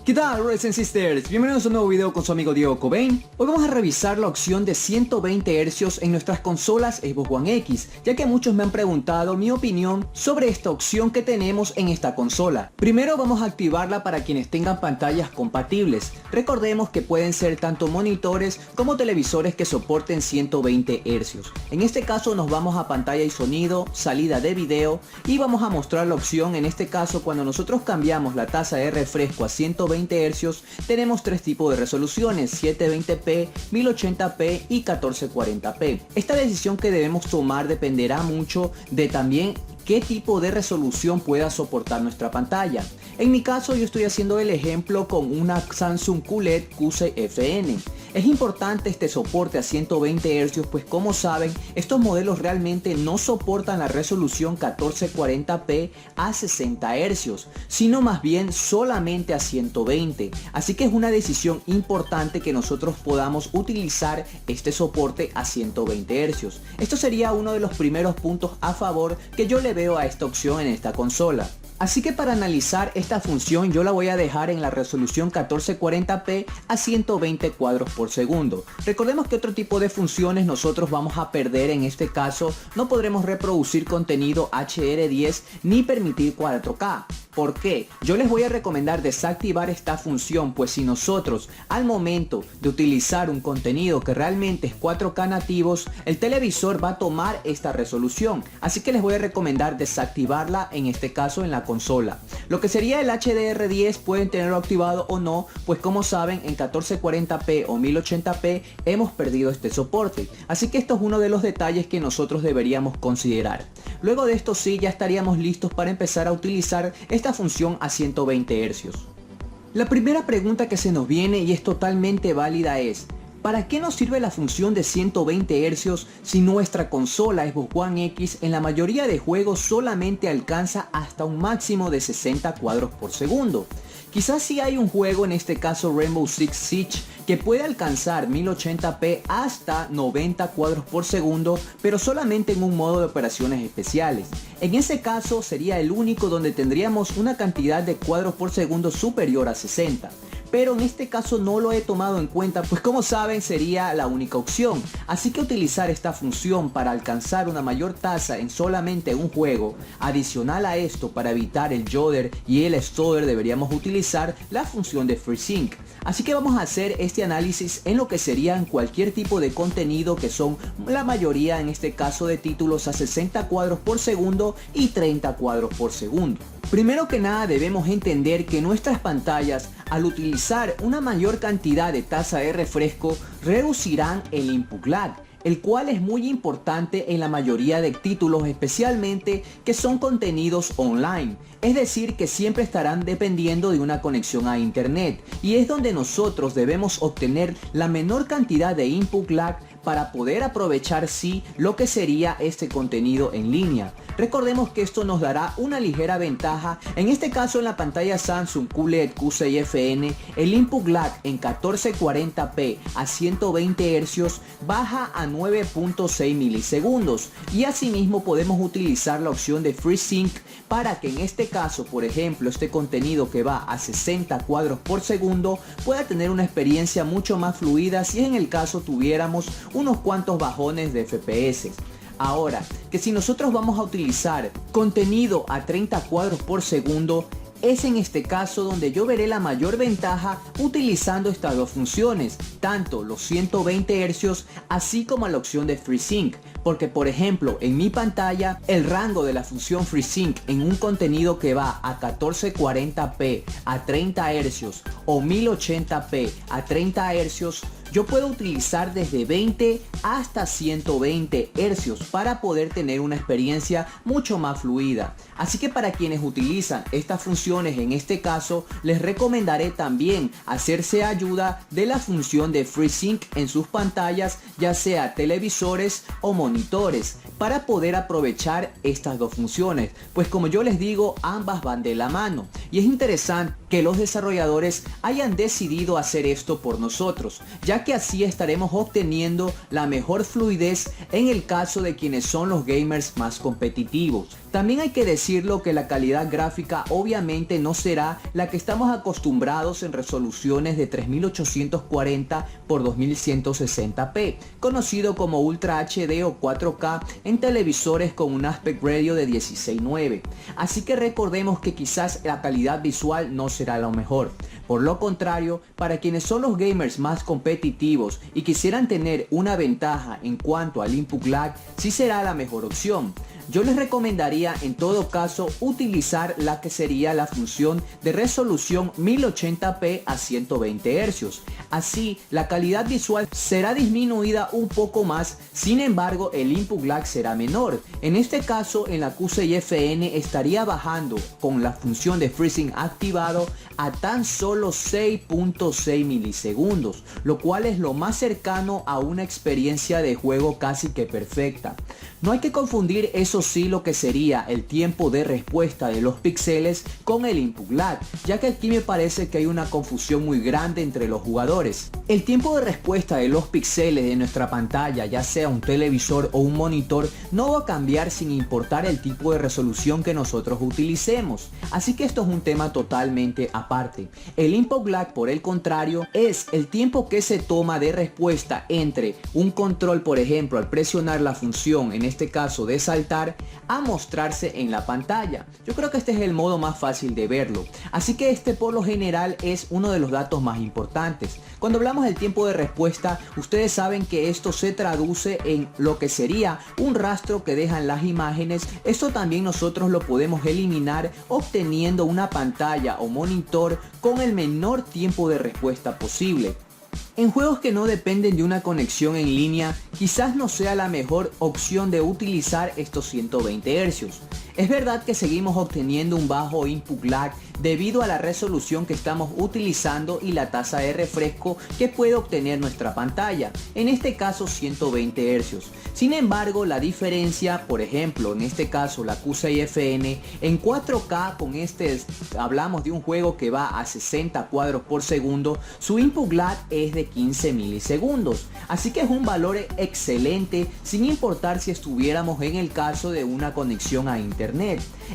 ¿Qué tal, Brothers and Sisters? Bienvenidos a un nuevo video con su amigo Diego Cobain. Hoy vamos a revisar la opción de 120 Hz en nuestras consolas Xbox One X, ya que muchos me han preguntado mi opinión sobre esta opción que tenemos en esta consola. Primero vamos a activarla para quienes tengan pantallas compatibles. Recordemos que pueden ser tanto monitores como televisores que soporten 120 Hz. En este caso nos vamos a pantalla y sonido, salida de video y vamos a mostrar la opción. En este caso, cuando nosotros cambiamos la tasa de refresco a 120 Hz, tenemos tres tipos de resoluciones: 720p, 1080p y 1440p. Esta decisión que debemos tomar dependerá mucho de también qué tipo de resolución pueda soportar nuestra pantalla. En mi caso yo estoy haciendo el ejemplo con una Samsung QLED Q6FN. Es importante este soporte a 120 Hz, pues como saben, estos modelos realmente no soportan la resolución 1440p a 60 Hz, sino más bien solamente a 120. Así que es una decisión importante que nosotros podamos utilizar este soporte a 120 Hz. Esto sería uno de los primeros puntos a favor que yo le veo a esta opción en esta consola. Así que para analizar esta función yo la voy a dejar en la resolución 1440p a 120 cuadros por segundo. Recordemos que otro tipo de funciones nosotros vamos a perder. En este caso no podremos reproducir contenido HDR10 ni permitir 4K. ¿Por qué? Yo les voy a recomendar desactivar esta función, pues si nosotros al momento de utilizar un contenido que realmente es 4K nativos, el televisor va a tomar esta resolución. Así que les voy a recomendar desactivarla, en este caso en la consola. Lo que sería el HDR10 pueden tenerlo activado o no, pues como saben en 1440p o 1080p hemos perdido este soporte. Así que esto es uno de los detalles que nosotros deberíamos considerar. Luego de esto sí, ya estaríamos listos para empezar a utilizar esta función a 120 Hz. La primera pregunta que se nos viene, y es totalmente válida, es: ¿para qué nos sirve la función de 120 Hz si nuestra consola Xbox One X en la mayoría de juegos solamente alcanza hasta un máximo de 60 cuadros por segundo? Quizás si hay un juego, en este caso Rainbow Six Siege, que puede alcanzar 1080p hasta 90 cuadros por segundo, pero solamente en un modo de operaciones especiales. En ese caso sería el único donde tendríamos una cantidad de cuadros por segundo superior a 60. Pero en este caso no lo he tomado en cuenta, pues como saben sería la única opción. Así que utilizar esta función para alcanzar una mayor tasa en solamente un juego. Adicional a esto, para evitar el jodder y el stutter, deberíamos utilizar la función de FreeSync. Así que vamos a hacer este análisis en lo que serían cualquier tipo de contenido, que son la mayoría en este caso de títulos a 60 cuadros por segundo y 30 cuadros por segundo. Primero que nada debemos entender que nuestras pantallas, al utilizar una mayor cantidad de tasa de refresco, reducirán el input lag, el cual es muy importante en la mayoría de títulos, especialmente que son contenidos online. Es decir, que siempre estarán dependiendo de una conexión a internet, y es donde nosotros debemos obtener la menor cantidad de input lag para poder aprovechar sí lo que sería este contenido en línea. Recordemos que esto nos dará una ligera ventaja. En este caso en la pantalla Samsung QLED Q6FN, el input lag en 1440p a 120 Hz baja a 9.6 milisegundos, y asimismo podemos utilizar la opción de FreeSync para que en este caso, por ejemplo, este contenido que va a 60 cuadros por segundo pueda tener una experiencia mucho más fluida si en el caso tuviéramos unos cuantos bajones de FPS. Ahora, que si nosotros vamos a utilizar contenido a 30 cuadros por segundo, es en este caso donde yo veré la mayor ventaja utilizando estas dos funciones, tanto los 120 Hz así como la opción de FreeSync, porque por ejemplo en mi pantalla el rango de la función FreeSync en un contenido que va a 1440p a 30 Hz o 1080p a 30 Hz, yo puedo utilizar desde 20 hasta 120 Hz para poder tener una experiencia mucho más fluida. Así que para quienes utilizan estas funciones, en este caso les recomendaré también hacerse ayuda de la función de FreeSync en sus pantallas, ya sea televisores o monitores, para poder aprovechar estas dos funciones, pues como yo les digo, ambas van de la mano. Y es interesante que los desarrolladores hayan decidido hacer esto por nosotros, ya que así estaremos obteniendo la mejor fluidez en el caso de quienes son los gamers más competitivos. También hay que decirlo que la calidad gráfica obviamente no será la que estamos acostumbrados en resoluciones de 3840 por 2160p, conocido como Ultra HD o 4K en televisores con un aspect ratio de 16:9. Así que recordemos que quizás la calidad visual no será lo mejor. Por lo contrario, para quienes son los gamers más competitivos y quisieran tener una ventaja en cuanto al input lag, sí será la mejor opción. Yo les recomendaría en todo caso utilizar la que sería la función de resolución 1080p a 120 Hz. Así la calidad visual será disminuida un poco más, sin embargo el input lag será menor. En este caso en la QCIFN estaría bajando con la función de freezing activado a tan solo 6.6 milisegundos, lo cual es lo más cercano a una experiencia de juego casi que perfecta. No hay que confundir eso sí lo que sería el tiempo de respuesta de los píxeles con el input lag, ya que aquí me parece que hay una confusión muy grande entre los jugadores. El tiempo de respuesta de los píxeles de nuestra pantalla, ya sea un televisor o un monitor, no va a cambiar sin importar el tipo de resolución que nosotros utilicemos, así que esto es un tema totalmente aparte. El input lag, por el contrario, es el tiempo que se toma de respuesta entre un control, por ejemplo, al presionar la función, en este caso de saltar, a mostrarse en la pantalla. Yo creo que este es el modo más fácil de verlo, así que este por lo general es uno de los datos más importantes. Cuando hablamos del tiempo de respuesta, ustedes saben que esto se traduce en lo que sería un rastro que dejan las imágenes. Esto también nosotros lo podemos eliminar obteniendo una pantalla o monitor con el menor tiempo de respuesta posible. En juegos que no dependen de una conexión en línea, quizás no sea la mejor opción de utilizar estos 120 Hz. Es verdad que seguimos obteniendo un bajo input lag debido a la resolución que estamos utilizando y la tasa de refresco que puede obtener nuestra pantalla, en este caso 120 Hz. Sin embargo, la diferencia, por ejemplo, en este caso la QCIFN, en 4K con hablamos de un juego que va a 60 cuadros por segundo, su input lag es de 15 milisegundos, así que es un valor excelente sin importar si estuviéramos en el caso de una conexión a internet.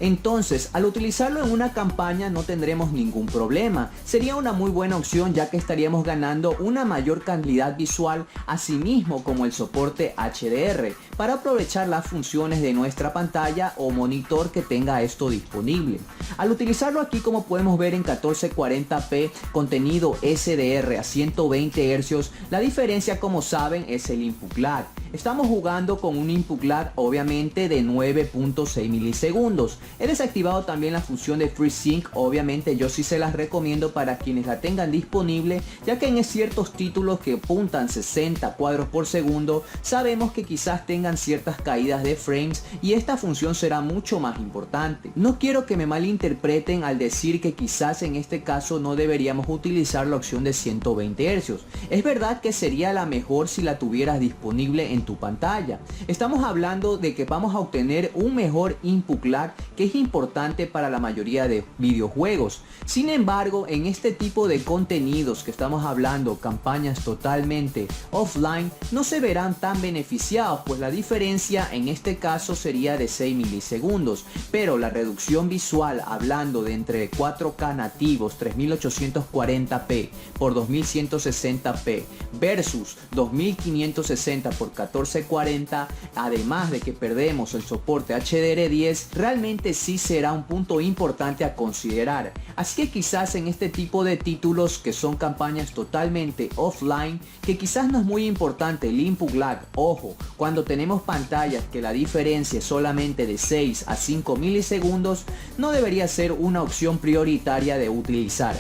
Entonces, al utilizarlo en una campaña no tendremos ningún problema. Sería una muy buena opción, ya que estaríamos ganando una mayor calidad visual, asimismo como el soporte HDR, para aprovechar las funciones de nuestra pantalla o monitor que tenga esto disponible. Al utilizarlo aquí, como podemos ver en 1440p, contenido SDR a 120 Hz, la diferencia, como saben, es el input lag. Estamos jugando con un input lag obviamente de 9.6 milisegundos. He desactivado también la función de FreeSync, obviamente yo sí se las recomiendo para quienes la tengan disponible, ya que en ciertos títulos que apuntan 60 cuadros por segundo, sabemos que quizás tengan ciertas caídas de frames y esta función será mucho más importante. No quiero que me malinterpreten al decir que quizás en este caso no deberíamos utilizar la opción de 120 Hz. Es verdad que sería la mejor si la tuvieras disponible en tu pantalla. Estamos hablando de que vamos a obtener un mejor input lag, que es importante para la mayoría de videojuegos. Sin embargo, en este tipo de contenidos que estamos hablando, campañas totalmente offline, no se verán tan beneficiados, pues la diferencia en este caso sería de 6 milisegundos, pero la reducción visual, hablando de entre 4K nativos 3840p por 2160p versus 2560 por 1440, además de que perdemos el soporte HDR10, realmente sí será un punto importante a considerar. Así que quizás en este tipo de títulos que son campañas totalmente offline, que quizás no es muy importante el input lag, ojo, cuando tenemos pantallas que la diferencia es solamente de 6 a 5 milisegundos, no debería ser una opción prioritaria de utilizar.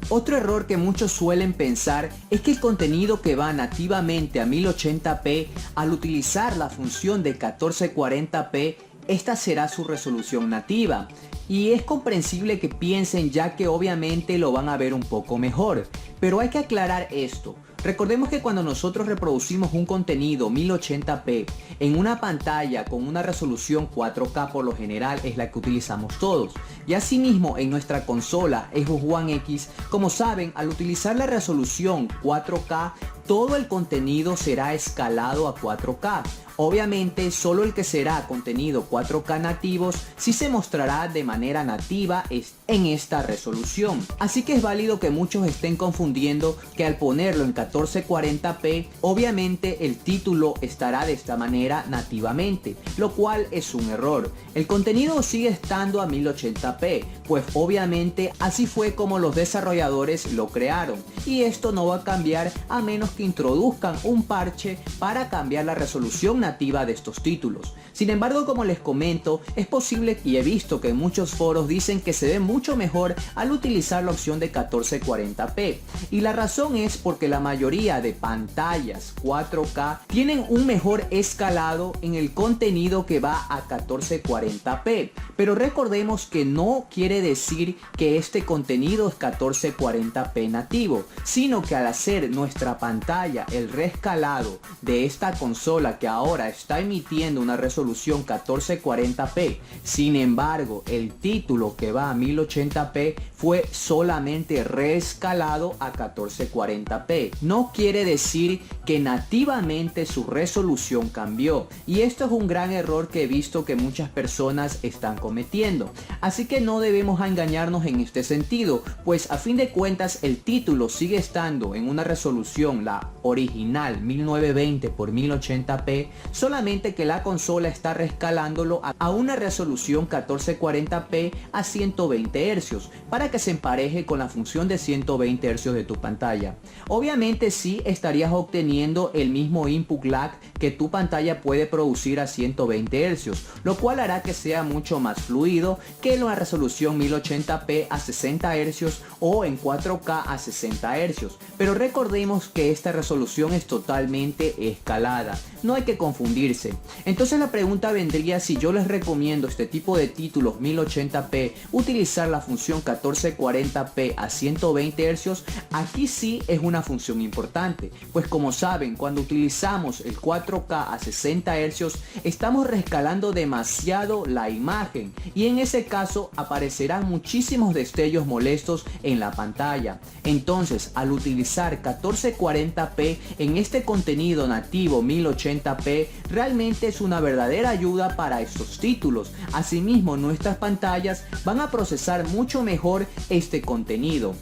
Otro error que muchos suelen pensar es que el contenido que va nativamente a 1080p, al utilizar la función de 1440p, esta será su resolución nativa. Y es comprensible que piensen, ya que obviamente lo van a ver un poco mejor. Pero hay que aclarar esto. Recordemos que cuando nosotros reproducimos un contenido 1080p en una pantalla con una resolución 4K, por lo general es la que utilizamos todos. Y asimismo en nuestra consola Xbox One X, como saben, al utilizar la resolución 4K todo el contenido será escalado a 4K. Obviamente solo el que será contenido 4K nativos sí se mostrará de manera nativa en esta resolución. Así que es válido que muchos estén confundiendo que al ponerlo en 1440p obviamente el título estará de esta manera nativamente, lo cual es un error. El contenido sigue estando a 1080p, pues obviamente así fue como los desarrolladores lo crearon, y esto no va a cambiar a menos que introduzcan un parche para cambiar la resolución nativa de estos títulos. Sin embargo, como les comento, es posible, y he visto que en muchos foros dicen que se ve mucho mejor al utilizar la opción de 1440p, y la razón es porque la mayoría de pantallas 4K tienen un mejor escalado en el contenido que va a 1440p, pero recordemos que no quiere decir que este contenido es 1440p nativo, sino que al hacer nuestra pantalla el rescalado de esta consola que ahora está emitiendo una resolución 1440p, sin embargo el título que va a 1080p fue solamente reescalado a 1440p, no quiere decir que nativamente su resolución cambió, y esto es un gran error que he visto que muchas personas están cometiendo. Así que no debemos engañarnos en este sentido, pues a fin de cuentas el título sigue estando en una resolución, la original 1920 x 1080p, solamente que la consola está rescalándolo a una resolución 1440p a 120 Hz para que se empareje con la función de 120 Hz de tu pantalla. Obviamente sí estarías obteniendo el mismo input lag que tu pantalla puede producir a 120 Hz, lo cual hará que sea mucho más fluido que en la resolución 1080p a 60 Hz o en 4K a 60 Hz, pero recordemos que esta resolución es totalmente escalada, no hay que confundirse. Entonces la pregunta vendría si yo les recomiendo este tipo de títulos 1080p utilizar la función 1440p a 120 Hz. Aquí sí es una función importante, pues como saben, cuando utilizamos el 4K a 60 Hz estamos rescalando demasiado la imagen, y en ese caso aparecerán muchísimos destellos molestos en la pantalla. Entonces al utilizar 1440p en este contenido nativo 1080p realmente es una verdadera ayuda para estos títulos. Asimismo, nuestras pantallas van a procesar mucho mejor este contenido.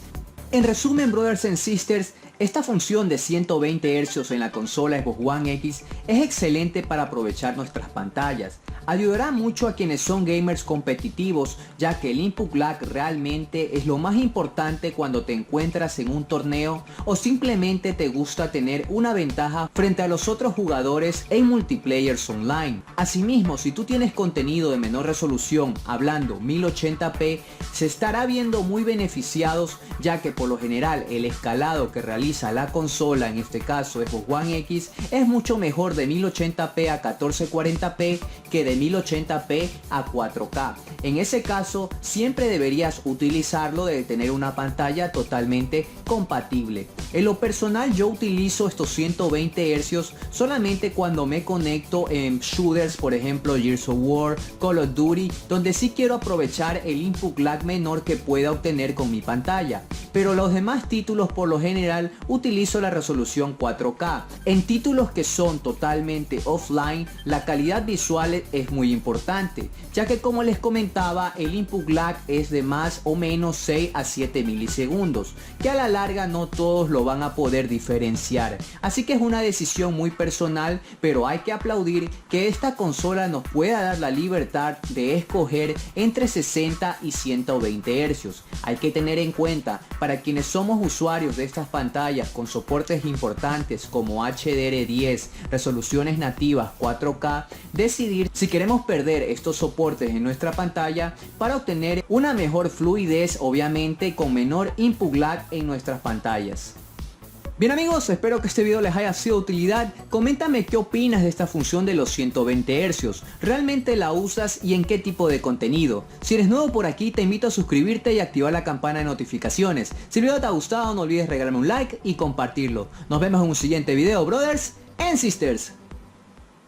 En resumen, brothers and sisters, esta función de 120 Hz en la consola Xbox One X es excelente para aprovechar nuestras pantallas. Ayudará mucho a quienes son gamers competitivos, ya que el input lag realmente es lo más importante cuando te encuentras en un torneo o simplemente te gusta tener una ventaja frente a los otros jugadores en multiplayers online. Asimismo, si tú tienes contenido de menor resolución, hablando 1080p, se estará viendo muy beneficiados, ya que por lo general el escalado que realiza la consola, en este caso Xbox One X, es mucho mejor de 1080p a 1440p que de 1080p a 4K. En ese caso siempre deberías utilizarlo de tener una pantalla totalmente compatible. En lo personal yo utilizo estos 120 Hz solamente cuando me conecto en shooters, por ejemplo Gears of War, Call of Duty, donde sí quiero aprovechar el input lag menor que pueda obtener con mi pantalla. Pero los demás títulos por lo general utilizo la resolución 4K. En títulos que son totalmente offline, la calidad visual es muy importante, ya que como les comentaba, el input lag es de más o menos 6 a 7 milisegundos, que a la larga no todos lo van a poder diferenciar. Así que es una decisión muy personal, pero hay que aplaudir que esta consola nos pueda dar la libertad de escoger entre 60 y 120 Hz. Hay que tener en cuenta, para quienes somos usuarios de estas pantallas con soportes importantes como HDR10, resoluciones nativas 4K, decidir si queremos perder estos soportes en nuestra pantalla para obtener una mejor fluidez, obviamente con menor input lag en nuestras pantallas. Bien amigos, espero que este video les haya sido de utilidad. Coméntame qué opinas de esta función de los 120 Hz. ¿Realmente la usas y en qué tipo de contenido? Si eres nuevo por aquí, te invito a suscribirte y activar la campana de notificaciones. Si el video te ha gustado, no olvides regalarme un like y compartirlo. Nos vemos en un siguiente video, brothers and sisters.